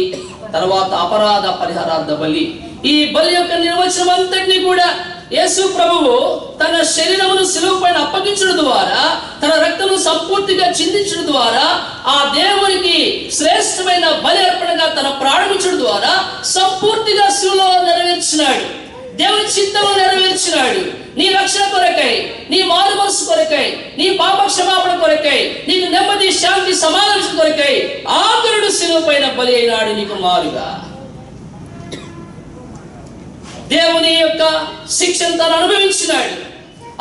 తర్వాత అపరాధ పరిహారార్థ బలి. ఈ బలి యొక్క నిర్వచనం అంతటినీ కూడా యేసు ప్రభువు తన శరీరమును శిలువ పైన అప్పగించడం ద్వారా, తన రక్తము సంపూర్తిగా చిందించడం ద్వారా, ఆ దేవునికి శ్రేష్టమైన బలి అర్పణగా తన ప్రాణమించడం ద్వారా సంపూర్తిగా శిలువలో నెరవేర్చినాడు. దేవుని చిత్తము నెరవేర్చినాడు. నీ రక్షణ కొరకై, నీ మారు మనసు కొరకై, నీ పాప క్షమాపణ కొరకై, నీకు నెమ్మది, శాంతి, సమాధానం కొరకై ఆఖరుడు శిలువ పైన బలి అయినాడు నీకు మారుగా. దేవుని యొక్క శిక్షను తాను అనుభవించినాడు.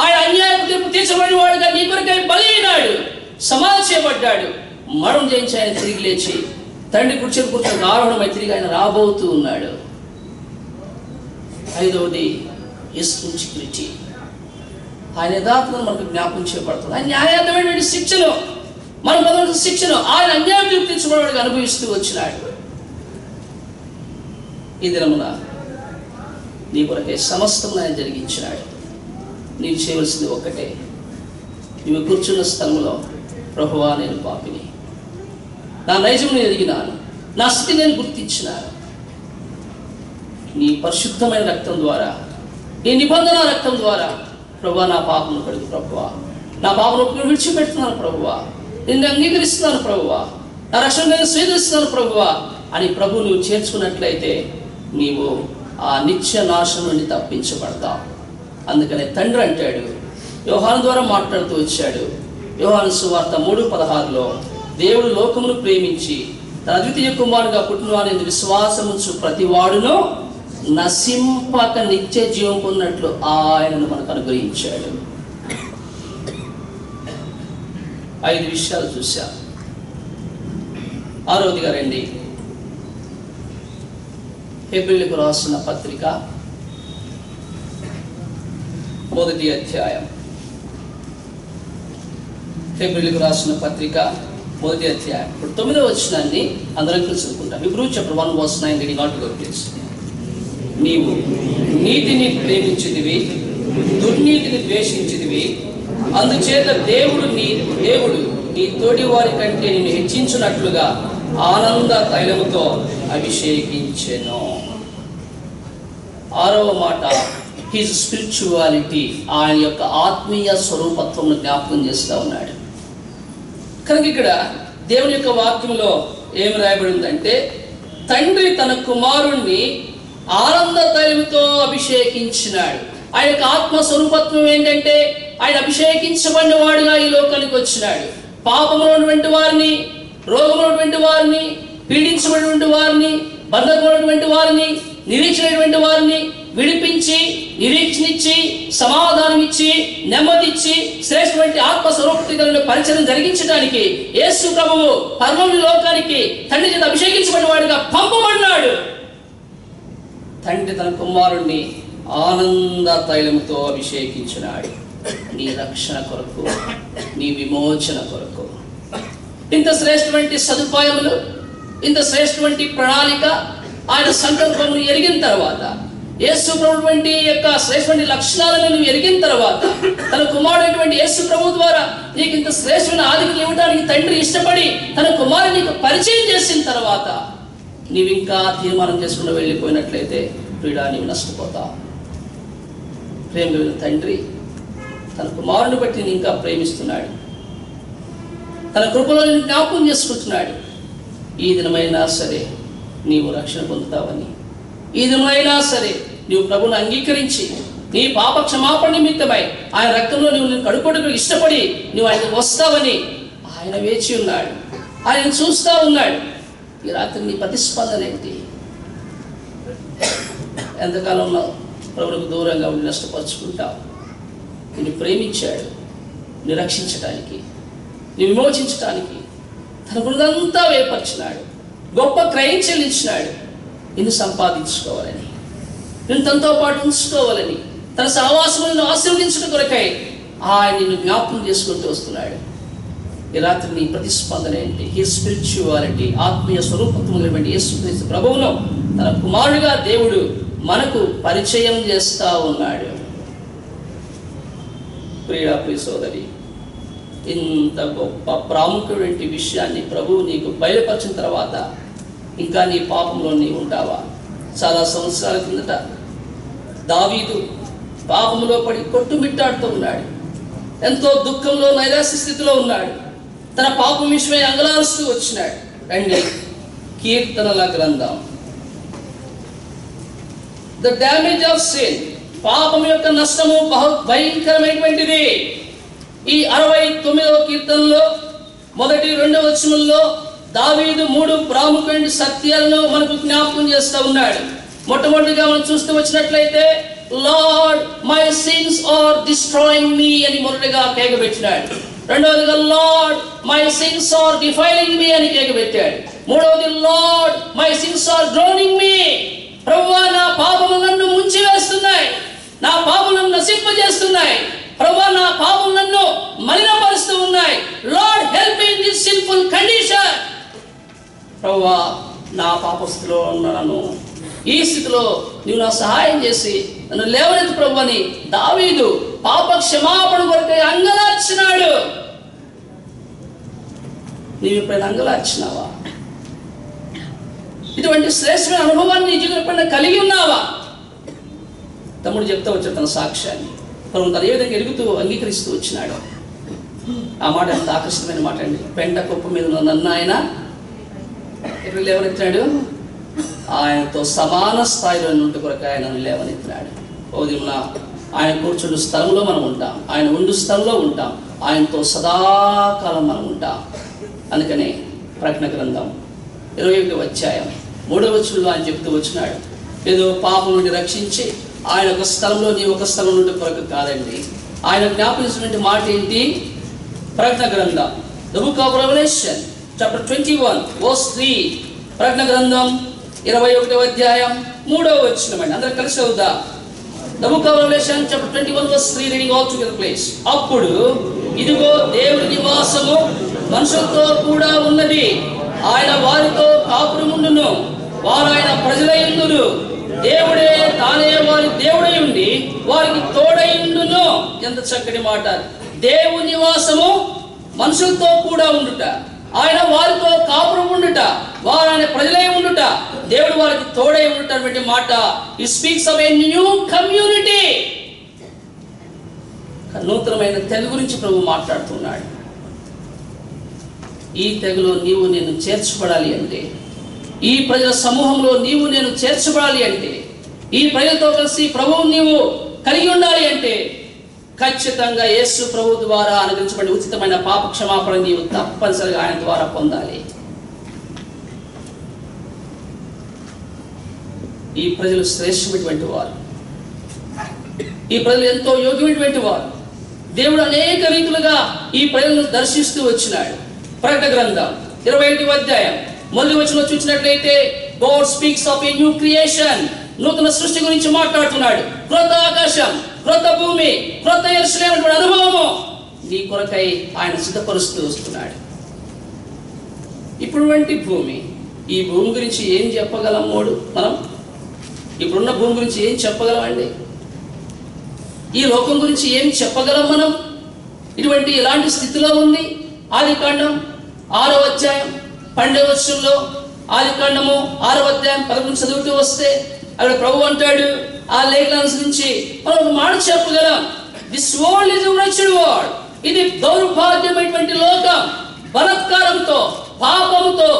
ఆయన అన్యాయపు తీర్పు తీర్చబడిన వాడుగా నీ కొరకై బలి అయినాడు, సమాధి చేయబడ్డాడు. మరణం జయించి ఆయన తిరిగి లేచి తండ్రి కూర్చొని ఆరోహణమై తిరిగి ఆయన రాబోతూ ఉన్నాడు. 5వది ఇన్స్పిరిటీ, ఆయన యథార్థను మనకు జ్ఞాపకం చేయబడుతుంది. ఆయన న్యాయమైనటువంటి శిక్షను, మన మొదటి శిక్షను ఆయన అన్యాయం తీర్పు తీర్చబడినవాడుగా అనుభవిస్తూ వచ్చినాడు. ఈ దినమున నీ కొరకే సమస్తం ఆయన జరిగించినాడు. నీవు చేయవలసింది ఒక్కటే, నీవు కూర్చున్న స్థలంలో ప్రభువా నేను పాపిని, నా నైజం నేను ఎదిగినాను, నా స్థితి నేను గుర్తించినాను. నీ పరిశుద్ధమైన రక్తం ద్వారా, నీ నిబంధన రక్తం ద్వారా ప్రభువా నా పాపను కడుగు ప్రభువా, నా పాపను విడిచిపెడుతున్నాను ప్రభువా, నిన్ను అంగీకరిస్తున్నాను ప్రభువా, నా రక్షణ నేను స్వీకరిస్తున్నాను ప్రభువా అని ప్రభు నువ్వు చేర్చుకున్నట్లయితే నీవు ఆ నిత్య నాశనం నుండి తప్పించబడతావు. అందుకనే తండ్రి అంటాడు, యోహాను ద్వారా మాట్లాడుతూ వచ్చాడు. యోహాను సువార్త 3:16లో దేవుడు లోకమును ప్రేమించి తన అద్వితీయ కుమారుడుగా పుట్టినవాని విశ్వాసముంచు ప్రతి వాడును నశింపక నిత్య జీవం పొందినట్లు ఆయనను మనకు అనుగ్రహించాడు. 5 విషయాలు చూశాం. 6వదిగా రండి, హెబ్రీయులకు రాసిన పత్రిక 1వ అధ్యాయం. హెబ్రీయులకు రాసిన పత్రిక 1వ అధ్యాయం. ఇప్పుడు 9వ వచనాన్ని అందరం కలిసి చదువుకుంటాం. Hebrews chapter 1:9 reading out to please. నీవు నీతిని ప్రేమించితివి, దుర్నీతిని ద్వేషించితివి, అందుచేత దేవుడు నీ తోటి వారి కంటే నిన్ను హెచ్చించున్నట్లుగా ఆనంద తైలముతో అభిషేకించెను. 6వ మాట హిజ్ స్పిరిచువాలిటీ, ఆయన యొక్క ఆత్మీయ స్వరూపత్వం జ్ఞాపకం చేస్తూ ఉన్నాడు. కనుక ఇక్కడ దేవుని యొక్క వాక్యంలో ఏమి రాయబడిందంటే, తండ్రి తన కుమారుణ్ణి ఆనంద తైలముతో అభిషేకించినాడు. ఆయన యొక్క ఆత్మ స్వరూపత్వం ఏంటంటే ఆయన అభిషేకించబడిన వాడుగా ఈ లోకానికి వచ్చినాడు. పాపమున్నటువంటి వారిని, రోగమున్నటువంటి వారిని, పీడించబడినటువంటి వారిని, బంధకమైనటువంటి వారిని, నిరీక్షణటువంటి వారిని విడిపించి, నిరీక్షణిచ్చి, సమాధానమిచ్చి, నెమ్మదిచ్చి, శ్రేష్టమైన ఆత్మస్వరూపత కలిగిన పరిచయం జరిగించడానికి యేసు ప్రభువు పరలోక లోకానికి తండ్రి చేత అభిషేకించబడిన వాడిగా పంపబడినాడు. తండ్రి తన కుమారుణ్ణి ఆనంద తైలముతో అభిషేకించినాడు. నీ రక్షణ కొరకు, నీ విమోచన కొరకు. ఇంత శ్రేష్టమైన సదుపాయములు, ఇంత శ్రేష్టమైన ప్రణాళిక, ఆయన సంకల్పమును ఎరిగిన తర్వాత, యేసు ప్రభు వంటి యొక్క శ్రేష్టమైన లక్షణాలను నువ్వు ఎరిగిన తర్వాత, తన కుమారుడైనటువంటి యేసు ప్రభు ద్వారా నీకు ఇంత శ్రేష్టమైన ఆధిక్యం ఇవ్వడానికి తండ్రి ఇష్టపడి తన కుమారుని నీకు పరిచయం చేసిన తర్వాత నీవు ఇంకా తీర్మానం చేసుకుని వెళ్ళిపోయినట్లయితే ప్రియుడా నీవు నష్టపోతావు. ప్రేమ తండ్రి తన కుమారుని బట్టి నేను ఇంకా ప్రేమిస్తున్నాడు. తన కృపలో జ్ఞాపకం చేసుకుంటున్నాడు. ఈ దినమైనా సరే నీవు రక్షణ పొందుతావని, ఈ దినమైనా సరే నీవు ప్రభువును అంగీకరించి నీ పాప క్షమాపణ నిమిత్తమై ఆయన రక్తంలో నువ్వు కడుక్కోవడానికి ఇష్టపడి నువ్వు ఆయన వస్తావని ఆయన వేచి ఉన్నాడు, ఆయన చూస్తూ ఉన్నాడు. ఈ రాత్రి నీ ప్రతిస్పందన ఏంటి? ఎంతకాలంలో ప్రభువుకు దూరంగా ఉండి నష్టపరుచుకుంటావు? నిన్ను ప్రేమించాడు, నిన్ను రక్షించడానికి, నిన్ను విమోచించడానికి తన గుణంతా వేపరిచినాడు, గొప్ప క్రయం చెల్లించినాడు. నిన్ను సంపాదించుకోవాలని, నిన్ను తనతో పాటు ఉంచుకోవాలని, తన సహవాసములను ఆశీర్వదించడం కొరకై ఆయన నిన్ను జ్ఞాపకం చేసుకుంటూ వస్తున్నాడు. ఈ రాత్రి నీ ప్రతిస్పందన ఏంటి? ఈ స్పిరిచువాలిటీ, ఆత్మీయ స్వరూపత్వమైనటువంటి యేసుక్రీస్తు ప్రభువును తన కుమారుడిగా దేవుడు మనకు పరిచయం చేస్తా ఉన్నాడు. ప్రియ సోదరి, ఇంత గొప్ప ప్రాముఖ్యమైన విషయాన్ని ప్రభువు నీకు బయలుపరిచిన తర్వాత ఇంకా నీ పాపంలో నీవు ఉంటావా? చాలా సంవత్సరాల కిందట దావీదు పాపంలో పడి కొట్టుమిట్టాడుతూ ఉన్నాడు, ఎంతో దుఃఖంలో నైరాశ్య స్థితిలో ఉన్నాడు, తన పాపం విషయమై అంగలారుస్తూ వచ్చినాడు. రండి కీర్తనల గ్రంథం, ద డ్యామేజ్ ఆఫ్ సిన్, పాపం యొక్క నష్టము భయంకరమైనటువంటిది. ఈ 69వ కీర్తనలో 1, 2 వచనంలో దావీదు 3 ప్రాముఖ్యమైన సత్యాలను మనకు జ్ఞాపకం చేస్తూ ఉన్నాడు. మొట్టమొదటిగా మనం చూస్తూ వచ్చినట్లయితే, Lord my sins are destroying me అని మొదటిగా కేకబెట్టినాడు. రెండవదిగా Lord my sins are defiling me అని కేకబెట్టాడు. మూడవది Lord my sins are drowning me, ప్రభువా నా పాపములు నన్ను ముంచి వేస్తున్నాయి, నా పాపములను నశింపజేస్తున్నాయి, ప్రభువా నా పాపములు నన్ను మలినపరుస్తూ ఉన్నాయి. Lord help me in this sinful condition. ప్రభువా నా పాపస్థితిలో ఉన్నాను, ఈ స్థితిలో నీవు నా సహాయం చేసి నన్ను లేవనెత్తు ప్రభు అని దావీదు పాప క్షమాపణ కొరకై అంగలార్చినాడు. నీవు ఎప్పుడైనా అంగలార్చినావా? ఇటువంటి శ్రేష్టమైన అనుభవాన్ని నీ జీవితంలో కలిగి ఉన్నావా? తమ్ముడు చెప్తా వచ్చాడు తన సాక్ష్యాన్ని. ప్రభు తను ఏ విధంగా ఎరుగుతూ అంగీకరిస్తూ వచ్చినాడు. ఆ మాట ఎంత ఆకర్షణమైన మాట అండి. పెంట కుప్ప మీద నన్ను ఆయన ఎప్పుడు లేవనెత్తినాడు? ఆయనతో సమాన స్థాయిలో నుండి కొరకు ఆయనను లేవనెత్తినాడు. ఓదిన ఆయన కూర్చుండు స్థలంలో మనం ఉంటాం, ఆయన ఉండు స్థలంలో ఉంటాం, ఆయనతో సదాకాలం మనం ఉంటాం. అందుకనే ప్రకటన గ్రంథం 21వ అధ్యాయం 3వ వచనంలో ఆయన చెప్తూ వచ్చినాడు, ఏదో పాపం నుండి రక్షించి ఆయన ఒక స్థలంలో నీ ఒక స్థలం నుండి కొరకు కాదండి. ఆయన జ్ఞాపించినటువంటి మాట ఏంటి? ప్రకటన గ్రంథం the book of Revelation chapter 21 verse 3. ప్రకటన గ్రంథం 21వ అధ్యాయం 3వ వచనం అండి. అందరూ కలిసి చదువుదాం. The book of Revelation chapter 21 verse 3, reading all together please. అప్పుడు ఇదిగో దేవుని నివాసము మనుషులతో కూడా ఉన్నది, ఆయన వారితో కాపురముండును, వారు ఆయన ప్రజలై ఉండును, దేవుడే తానే వారి దేవుడై ఉండి వారికి తోడై ఉండును. ఎంత చక్కటి మాట! దేవుని నివాసము మనుషులతో కూడా ఉండుట, ఆయన వారితో కాపురం ఉండుట, వారు ఆయన ప్రజలై ఉండుట, దేవుడు వారికి తోడై ఉండుట మాట. It speaks of a new community. నూతనమైన తెగ గురించి ప్రభు మాట్లాడుతున్నాడు. ఈ తెగలో నీవు నేను చేర్చబడాలి అంటే, ఈ ప్రజల సమూహంలో నీవు నేను చేర్చబడాలి అంటే, ఈ ప్రజలతో కలిసి ప్రభువు నీవు కలిగి ఉండాలి అంటే ఖచ్చితంగా యేసు ప్రభు ద్వారా అనుగ్రహించబడిన ఉచితమైన పాప క్షమాపణ నీవు తప్పనిసరిగా ఆయన ద్వారా పొందాలి. ఈ ప్రజలు శ్రేష్టమైనటువంటి వారు, ఈ ప్రజలు ఎంతో యోగ్యమైనటువంటి వారు. దేవుడు అనేక రీతులుగా ఈ ప్రజలను దర్శిస్తూ వచ్చినాడు. ప్రకటన గ్రంథం 21వ అధ్యాయం 1వ వచనంలో చూసినట్లయితే, God speaks of a new creation, నూతన సృష్టి గురించి మాట్లాడుతున్నాడు. క్రొత్త ఆకాశం, క్రొత్త భూమి, క్రొత్త యెరూషలేము అనే అనుభవము నీ కొరకై ఆయన సిద్ధపరుస్తూ వస్తున్నాడు. ఇప్పుడువంటి భూమి, ఈ భూమి గురించి ఏం చెప్పగలం? మనం ఇప్పుడున్న భూమి గురించి ఏం చెప్పగలం అండి? ఈ లోకం గురించి ఏం చెప్పగలం మనం? ఇటువంటి ఎలాంటి స్థితిలో ఉంది? ఆదికాండం 6వ అధ్యాయం 12వ వచనంలో, ఆదికాండము 6వ అధ్యాయం 11 చదువుతూ వస్తే అక్కడ ప్రభు అంటాడు, ఆ లేఖనాన్ని అనుసరించి మనం ఒక మాట చెప్పగలం. This world is a wretched world. ఇది దౌర్భాగ్యమైనటువంటి లోకం, బలత్కారంతో, పాపంతో,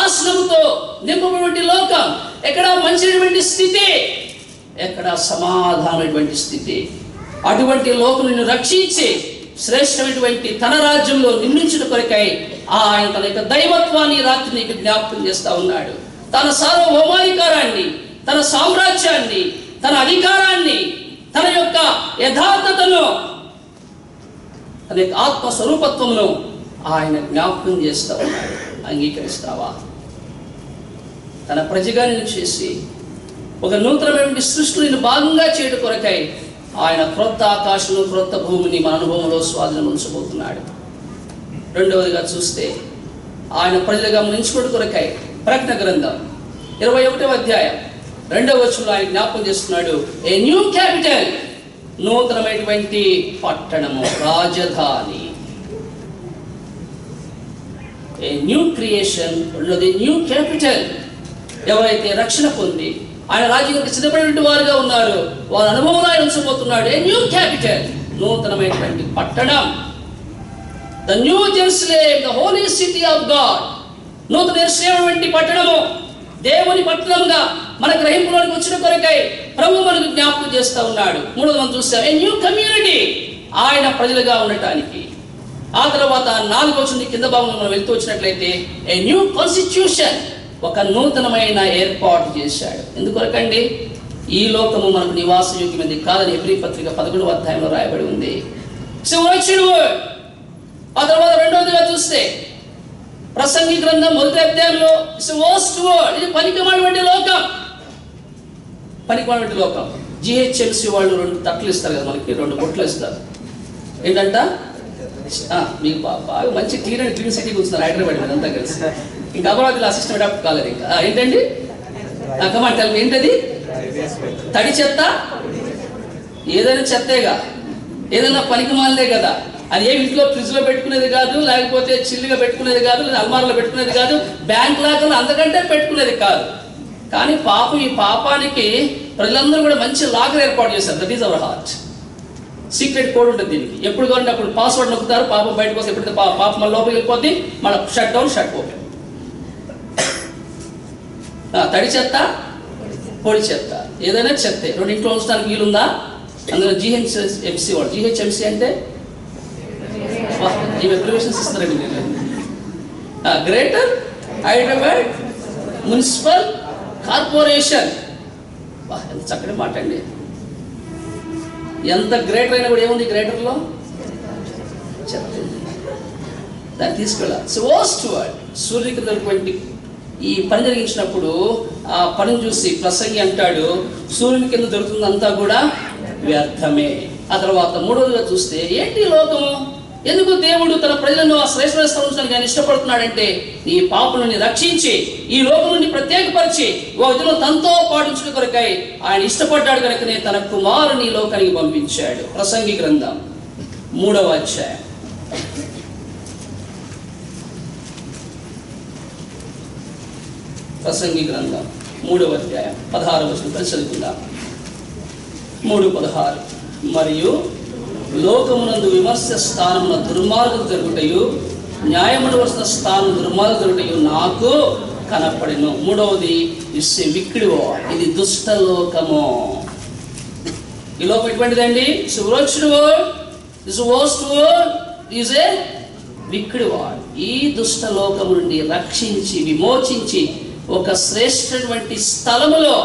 నాశనముతో నింపబడినటువంటి లోకం, ఎక్కడ మంచినటువంటి స్థితి, ఎక్కడ సమాధానమైనటువంటి స్థితి. అటువంటి లోకం నిన్ను రక్షించి శ్రేష్టమైనటువంటి తన రాజ్యంలో నిర్మించిన కొరకై ఆయన తన యొక్క దైవత్వాన్ని రాత్రి నీకు జ్ఞాపకం చేస్తా ఉన్నాడు. తన సార్వభౌమాధికారాన్ని, తన సామ్రాజ్యాన్ని, తన అధికారాన్ని, తన యొక్క యథార్థతను, తన యొక్క ఆత్మస్వరూపత్వమును ఆయన జ్ఞాపకం చేస్తా ఉన్నాడు. అంగీకరిస్తావా? తన ప్రజగా నిన్ను చేసి ఒక నూతనమైనటువంటి సృష్టిని భాగంగా చేయడం కొరకై ఆయన క్రొత్త ఆకాశము క్రొత్త భూమిని మన అనుభవంలో స్వాధీనం ఉంచబోతున్నాడు. రెండవదిగా చూస్తే ఆయన ప్రజలుగా ఎంచుకోవడం కొరకై ప్రకటన గ్రంథం 21వ అధ్యాయం 2వ వచనంలో ఆయన జ్ఞాపకం చేస్తున్నాడు. ఏ న్యూ క్యాపిటల్, నూతనమైనటువంటి పట్టణము, రాజధాని. ఏ న్యూ క్రియేషన్, రెండోది న్యూ క్యాపిటల్. ఎవరైతే రక్షణ పొంది ఆయన రాజ్యానికి సిద్ధపడినటువంటి వారుగా ఉన్నారు, వారి అనుభవంలో ఆయన ఉంచబోతున్నాడు. ఏ న్యూ క్యాపిటల్, నూతనమైనటువంటి పట్టణం. The new Jerusalem, the Holi city of God. నూతన యెరూషలేము పట్టణము దేవుని పట్టణంగా మన గ్రహింపులోనికి వచ్చిన కొరకై ప్రభు మనకు జ్ఞాపకం చేస్తూ ఉన్నాడు. మూడోది మనం చూస్తాం, ఏ న్యూ కమ్యూనిటీ, ఆయన ప్రజలుగా ఉండటానికి. ఆ తర్వాత 4వ వచనం కింద భాగంలో మనం వెళ్తూ వచ్చినట్లయితే ఏ న్యూ కాన్స్టిట్యూషన్, ఒక నూతనమైన ఏర్పాటు చేశాడు. ఎందుకొరకండి? ఈ లోకము మనకు నివాసయోగ్యమైనది కాదని ఎబ్రీ పత్రిక 11వ అధ్యాయంలో రాయబడి ఉంది. ఆ తర్వాత రెండవదిగా చూస్తే ప్రసంగి గ్రంథం 1వ అధ్యాయంలో ఇది పనికిమాలినటువంటి లోకం, పనికిమాలినటువంటి లోకం. జిహెచ్ఎంసి వాళ్ళు 2 తట్లు ఇస్తారు కదా మనకి, 2 బొట్లు ఇస్తారు. ఏంటంట? మీకు బాగా మంచి క్లీన్ సిటీ కూర్చున్నారు హైదరాబాద్ మీద అంతా కలిసి. ఇంకా అమరావతిలో ఆ సిస్టమ్ అడాప్ట్ కాలేదు. ఇంకా ఏంటండి కమాండ్ ఏంటది? తడి చెత్త, ఏదైనా చెత్తేగా, ఏదైనా పనికి మాలదే కదా. అది ఏ ఇంట్లో ఫ్రిడ్జ్లో పెట్టుకునేది కాదు, లేకపోతే చిల్లుగా పెట్టుకునేది కాదు, లేదా అల్మార్లో పెట్టుకునేది కాదు, బ్యాంక్ లాకర్లో అంతకంటే పెట్టుకునేది కాదు. కానీ పాపం, ఈ పాపానికి ప్రజలందరూ కూడా మంచి లాకర్ ఏర్పాటు చేశారు. That is our heart. Secret code ఉంటుంది దీనికి. ఎప్పుడు కావాలంటే అప్పుడు పాస్వర్డ్ నొక్కుతారు, పాపం బయటకు వస్తే ఎప్పుడైతే పాపం మన లోపలికి వెళ్ళిపోద్ది, మన షట్ డౌన్, షట్ ఓపెన్. తడి చెత్త, పొడి చెత్త, ఏదైనా చెత్తే. 2 ఇంట్లో ఉంచడానికి వీలుందా? అందులో జిహెచ్ఎంసి వాడు. జిహెచ్ఎంసి అంటే ఈ అబ్రివేషన్స్ ఇస్తారండి మీరు. Greater Hyderabad municipal corporation. ఎంత చక్కటి మాట అండి. ఎంత గ్రేటర్ అయినా కూడా ఏముంది గ్రేటర్లో? చెత్త. దాన్ని తీసుకెళ్ళాలి. సూర్యునికి దొరికినటువంటి ఈ పని జరిగించినప్పుడు ఆ పనిని చూసి ప్రసంగి అంటాడు, సూర్యుని కింద దొరుకుతుందంతా కూడా వ్యర్థమే. ఆ తర్వాత మూడవదిగా చూస్తే ఏంటి లోకము? ఎందుకు దేవుడు తన ప్రజలను ఆ శ్రేష్ఠ స్థాపించడానికి ఆయన ఇష్టపడుతున్నాడంటే, ఈ పాపులని రక్షించి ఈ లోకం నుండి ప్రత్యేకపరిచి ఒక దినం తనతో పాటించిన కొరకై ఆయన ఇష్టపడ్డాడు కనుకనే తన కుమారుని లోకానికి పంపించాడు. ప్రసంగి గ్రంథం 3వ అధ్యాయం. ప్రసంగి గ్రంథం 3వ అధ్యాయం 16వ వచనం చదువుకుందాం. 3:16. మరియు లోకమునందు విమర్శ స్థానమున దుర్మార్గం జరుగుటయు, న్యాయమును వస్తున్న స్థానం దుర్మార్గం జరుగుటయు నాకు కనపడెను. మూడవది ఇస్ ఏ విక్డ్ వరల్డ్, ఇది దుష్ట లోకము. ఈ లోకం ఎటువంటిదండి? It's world world, it's worst world, is a wicked world. ఈ దుష్ట లోకము నుండి రక్షించి విమోచించి ఒక శ్రేష్టటువంటి స్థలములో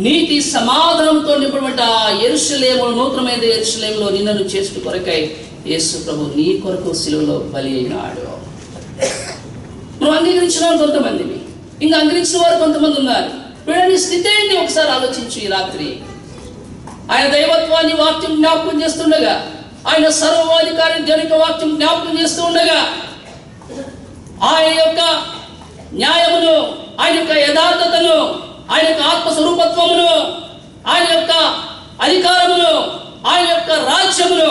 నీతి సమాధానంతో నింపబడిన ఆ యెరూషలేము, నూతనమైన యెరూషలేములో నిన్నను చేసిన కొరకై యేసు ప్రభు నీ కొరకు సిలువలో బలి అయినాడు. నువ్వు అంగీకరించిన వారు కొంతమందిని, ఇంకా అంగీకరించిన వారు కొంతమంది ఉన్నారు. వీళ్ళని స్థితి ఏంటి ఒకసారి ఆలోచించు. ఈ రాత్రి ఆయన దైవత్వాన్ని వాక్యం జ్ఞాపకం చేస్తుండగా, ఆయన సర్వాధికారి దేవుని వాక్యం జ్ఞాపకం చేస్తూ ఉండగా, ఆయన యొక్క న్యాయమును, ఆయన యొక్క యథార్థతను, ఆయన యొక్క ఆత్మస్వరూపత్వమును, ఆయన యొక్క అధికారమును, ఆయన యొక్క రాజ్యమును,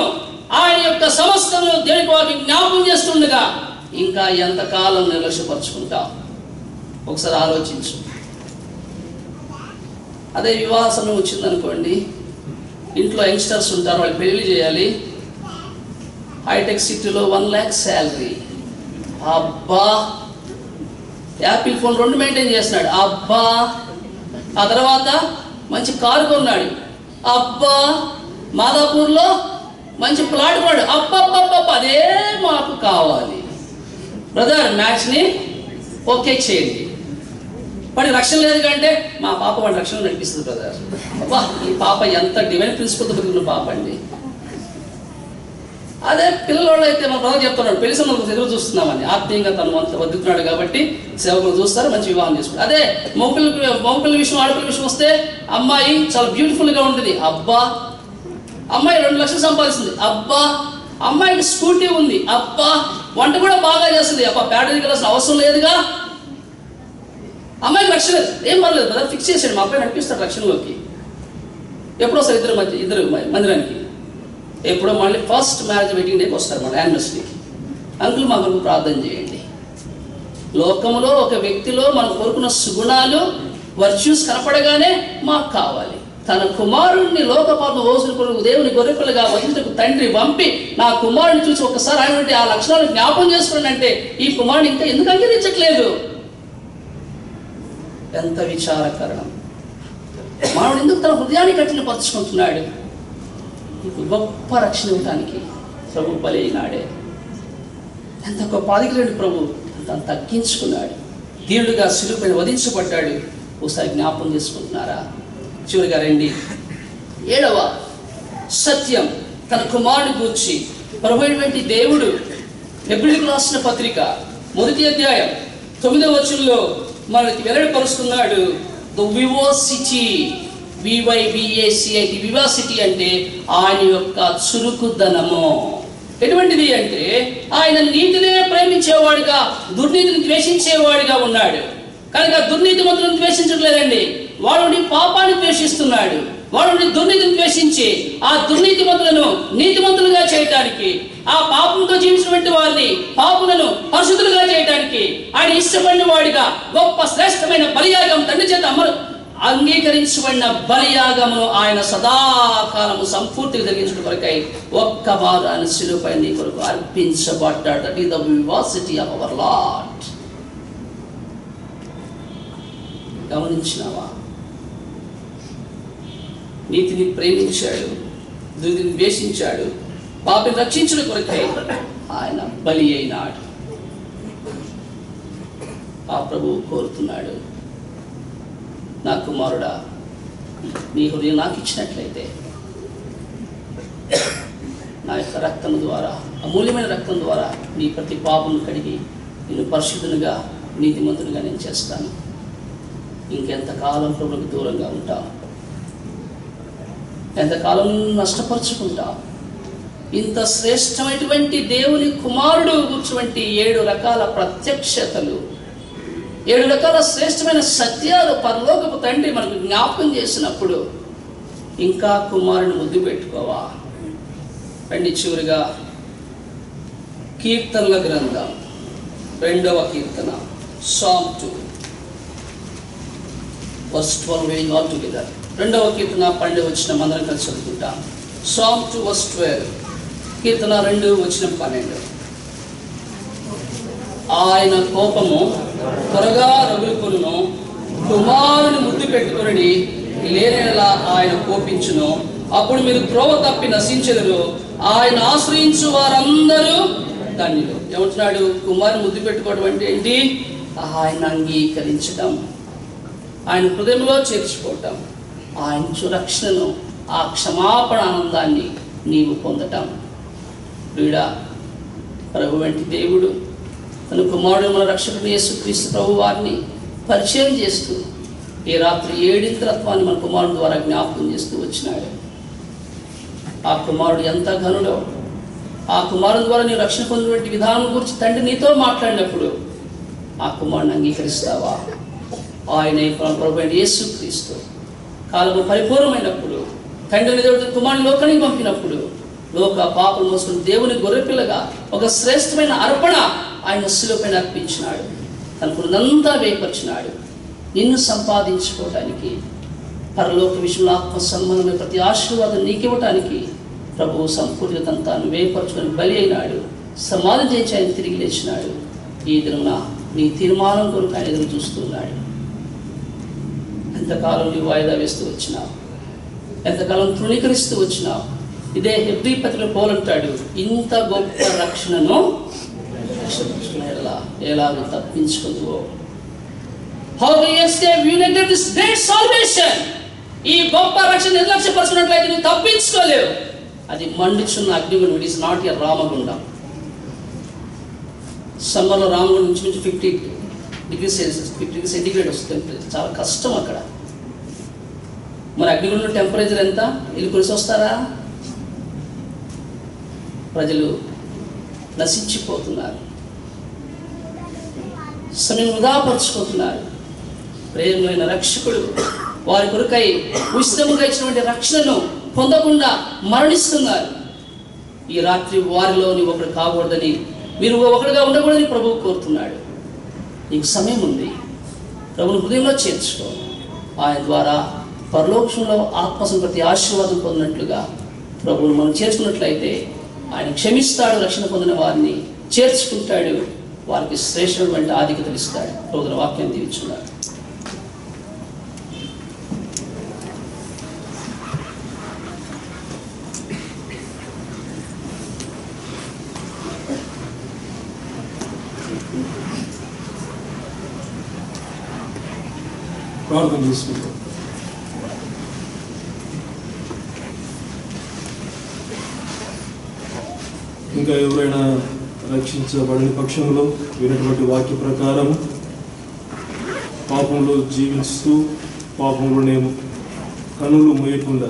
ఆయన యొక్క సమస్తమును దేవునికి వాక్యం జ్ఞాపకం చేస్తుండగా ఇంకా ఎంతకాలం నిర్లక్ష్యపరుచుకుంటాం? ఒకసారి ఆలోచించు. అదే వివాహ సమయం వచ్చిందనుకోండి, ఇంట్లో యంగ్స్టర్స్ ఉంటారు, వాళ్ళు పెళ్లి చేయాలి. హైటెక్ సిటీలో 1 lakh శాలరీ. అబ్బా, యాపిల్ ఫోన్ 2 మెయింటైన్ చేస్తున్నాడు. అబ్బా. ఆ తర్వాత మంచి కారు కొన్నాడు. అబ్బా. మాదాపూర్లో మంచి ప్లాట్ కొన్నాడు. అబ్బబ్బబ్బబ్బ, అదే మాకు కావాలి. బ్రదర్, మ్యాచ్ని ఓకే చేయండి. వాడి రక్షణ లేదు కంటే మా పాప వాడి రక్షణ నడిపిస్తుంది బ్రదర్. అబ్బా, ఈ పాప ఎంత డివైన్ ప్రిన్సిపల్తో పెరుగుతున్న పాప అండి. అదే పిల్లలు అయితే మన బ్రదర్ చెప్తున్నాడు, పెళ్లి సంబంధం ఎదురు చూస్తున్నామని. ఆత్మీయంగా తను అంత వద్దుతున్నాడు కాబట్టి సేవకులు చూస్తారు, మంచి వివాహం చేసుకుంటారు. అదే మగపిల్ల విషయం, ఆడపిల్ల విషయం వస్తే అమ్మాయి చాలా బ్యూటిఫుల్గా ఉంటుంది. అబ్బా. అమ్మాయి 2 లక్షలు సంపాదిస్తుంది. అబ్బా. అమ్మాయికి స్కూటీ ఉంది. అబ్బా. వంట కూడా బాగా చేస్తుంది. అబ్బా, బ్యాటరీ కలాల్సిన అవసరం లేదుగా. అమ్మాయికి రక్షణ ఏం పర్లేదు బ్రదర్, ఫిక్స్ చేసాడు. మా అబ్బాయి నడిపిస్తాడు రక్షణలోకి. ఎప్పుడో సార్ ఇద్దరు మందిరానికి ఎప్పుడో మళ్ళీ ఫస్ట్ మ్యారేజ్ వెడ్డింగ్ డేకి వస్తారు, మన యానివర్సరీకి. అంకుల్ మా కొరకు ప్రార్థన చేయండి. లోకంలో ఒక వ్యక్తిలో మనం కోరుకున్న సుగుణాలు, వర్చ్యూస్ కనపడగానే మాకు కావాలి. తన కుమారుడిని లోకపాపం రోజుల కొరకు దేవుని గొర్రెపిల్లగా వదిలించకు తండ్రి పంపి నా కుమారుడిని చూసి ఒకసారి ఆయన ఆ లక్షణాలు జ్ఞాపం చేసుకుని అంటే ఈ కుమారుడు ఇంకా ఎందుకు అంగీకరించట్లేదు? ఎంత విచారకరణం. మానవుడు ఎందుకు తన హృదయాన్ని కఠినపరుచుకుంటున్నాడు? గొప్ప రక్షణ ఇవ్వటానికి ప్రభు బలైనాడే. ఎంత గొప్ప ఆదికులేడు ప్రభు, తను తగ్గించుకున్నాడు. దేవుడిగా శిలువపైన వధించబడ్డాడు. ఒకసారి జ్ఞాపం చేసుకుంటున్నారా? చివరిగా రండి, 7వ సత్యం తన కుమారుని గూర్చి ప్రభు అయినటువంటి దేవుడు హెబ్రీయులకు రాసిన పత్రిక 1వ అధ్యాయం 9వ వచనంలో మనకి వెల్లడిపరుస్తున్నాడు. ద వివోసిటీ, VYVACI, వివాసిటీ అంటే ఆయన యొక్క చురుకుదనము. ఎటువంటిది అంటే ఆయన నీతినే ప్రేమించేవాడుగా, దుర్నీతిని ద్వేషించేవాడిగా ఉన్నాడు. కనుక దుర్నీతిమంతులను ద్వేషించట్లేదండి, వాడు పాపాన్ని ద్వేషిస్తున్నాడు. వాడు దుర్నీతిని ద్వేషించి ఆ దుర్నీతిమంతులను నీతిమంతులుగా చేయటానికి, ఆ పాపంతో జీవించినటువంటి వారిని పాపులను పరిశుద్ధులుగా చేయటానికి ఆయన ఇష్టపడిన వాడిగా గొప్ప శ్రేష్టమైన బలియాగం తండ్రి చేత అంగీకరించబడిన బలియాగమును ఆయన సదాకాలము సంపూర్తిగా జరిగించడం కొరకై ఒక్క భాగాన్ని శిలువపై నీ కొరకు అర్పించబడ్డాడు. That is the vivacity of our Lord. గమనించినావా? నీతిని ప్రేమించాడు, దుర్నీతిని ద్వేషించాడు, పాపిని రక్షించడం కొరకై ఆయన బలి అయినాడు. ఆ ప్రభువు కోరుతున్నాడు, నా కుమారుడా, నీ హృదయం నాకు ఇచ్చినట్లయితే నా యొక్క రక్తం ద్వారా, అమూల్యమైన రక్తం ద్వారా నీ ప్రతి పాపం కడిగి నేను పరిశుద్ధునిగా నీతిమంతునిగా నేను చేస్తాను. ఇంకెంతకాలం ప్రభువుకు దూరంగా ఉంటావు? ఎంతకాలం నష్టపరుచుకుంటావు? ఇంత శ్రేష్టమైనటువంటి దేవుని కుమారుడు గుర్చివంటి 7 రకాల ప్రత్యక్షతలు, 7 రకాల శ్రేష్టమైన సత్యాలు పరలోకపు తండ్రి మనకు జ్ఞాపకం చేసినప్పుడు ఇంకా కుమారుని ముద్దు పెట్టుకోవా? రండి, చివరిగా కీర్తనల గ్రంథం 2వ కీర్తన, Psalm 2 verse 12, reading all together. 2వ కీర్తన 12వ వచనం అందరం కలిసి చదువుకుంటాం. Psalm 2 verse 12, కీర్తన 2 వచనం 12. ఆయన కోపము త్వరగా రగులుకొనును, కుమారుని ముద్దు పెట్టుకుని లేనేలా ఆయన కోపించును. అప్పుడు మీరు త్రోవ తప్పి నశించెదరు, ఆయన ఆశ్రయించు వారందరూ ధన్యులు. ఏమంటున్నాడు? కుమారుని ముద్దు పెట్టుకోవడం అంటే ఏంటి? ఆయన అంగీకరించడం, ఆయన హృదయంలో చేర్చుకోవటం, ఆయన రక్షణను, ఆ క్షమాపణ ఆనందాన్ని నీవు పొందటం. వీడా ప్రభు వంటి దేవుడు తన కుమారుడు మన రక్షకుడు యేసుక్రీస్తు ప్రభు వారిని పరిచయం చేస్తూ ఈ రాత్రి 7 తత్వాన్ని మన కుమారుడు ద్వారా జ్ఞాపకం చేస్తూ వచ్చినాడు. ఆ కుమారుడు ఎంత ఘనుడో, ఆ కుమారుడు ద్వారా నీవు రక్షణ పొందినటువంటి విధానం గురించి తండ్రి నీతో మాట్లాడినప్పుడు ఆ కుమారుని అంగీకరిస్తావా? ఆయనే ప్రభు యేసుక్రీస్తు కాలము పరిపూర్ణమైనప్పుడు తండ్రిని దేవుడు కుమారుని లోకానికి పంపినప్పుడు లోక పాపలు మోసుకుని దేవుని గొర్రెపిల్లగా ఒక శ్రేష్టమైన అర్పణ ఆయన శిలువపైన అర్పించినాడు. తనకునంతా వేయపరిచినాడు. నిన్ను సంపాదించుకోవటానికి, పరలోక విషయంలో ఆత్మ సంబంధమైన ప్రతి ఆశీర్వాదం నీకివ్వటానికి ప్రభువు సంపూర్ణత తాను వేయపరచుకొని బలి అయినాడు. సమాధి చేయించి ఆయన తిరిగి లేచినాడు. ఈ దినమున నీ తీర్మానం కొరకు ఆయన ఎదురు చూస్తున్నాడు. ఎంతకాలం నీవు వాయిదా వేస్తూ వచ్చినావు, ఎంతకాలం తృణీకరిస్తూ వచ్చినావు. ఇదే హెబ్రీ పత్రికలో పౌలు అంటాడు, ఇంత గొప్ప రక్షణను ఎలాగో తప్పించుకుందువో. How do you escape? You neglect this great salvation. ఈ గొప్ప రక్షణ నిర్లక్ష్యపరుచుకున్నట్లయితే నువ్వు తప్పించుకోలేవు. అది మండుచున్న అగ్నిగుండం. It is not a Ramagundam. సమ్మర్లో రామగుండం నుంచి 50 డిగ్రీ సెల్సియస్ 50 డిగ్రీ సెంటిగ్రేడ్ వస్తుంది. చాలా కష్టం అక్కడ. మరి అగ్నిగుండం టెంపరేచర్ ఎంత? వెళ్ళి కురిసి వస్తారా? ప్రజలు నశించిపోతున్నారు, సమయం వృధాపరుచుకుంటున్నారు. ప్రేమైన రక్షకుడు వారి కొరకై ఉచితముగా ఇచ్చినటువంటి రక్షణను పొందకుండా మరణిస్తున్నారు. ఈ రాత్రి వారిలోని ఒకరు కాకూడదని, మీరు ఒకటిగా ఉండకూడదని ప్రభువు కోరుతున్నాడు. నీకు సమయం ఉంది. ప్రభుని హృదయంలో చేర్చుకో. ఆయన ద్వారా పరలోకంలో ఆత్మసంపత్తి ఆశీర్వాదం పొందినట్లుగా ప్రభువును మనం చేర్చుకున్నట్లయితే ఆయన క్షమిస్తాడు. రక్షణ పొందిన వారిని చేర్చుకుంటాడు. వారికి శ్రేష్టమైన ఆధిక్యతలు ఇస్తాడు. ప్రభువుల వాక్యం దీవించున్నాడు. ప్రార్థన చేసుకుంటాం. ఇంకా ఎవరైనా రక్షించబడిన పక్షంలో వినటువంటి వాక్య ప్రకారం పాపంలో జీవిస్తూ పాపంలోనే కన్నులు మూయకుండా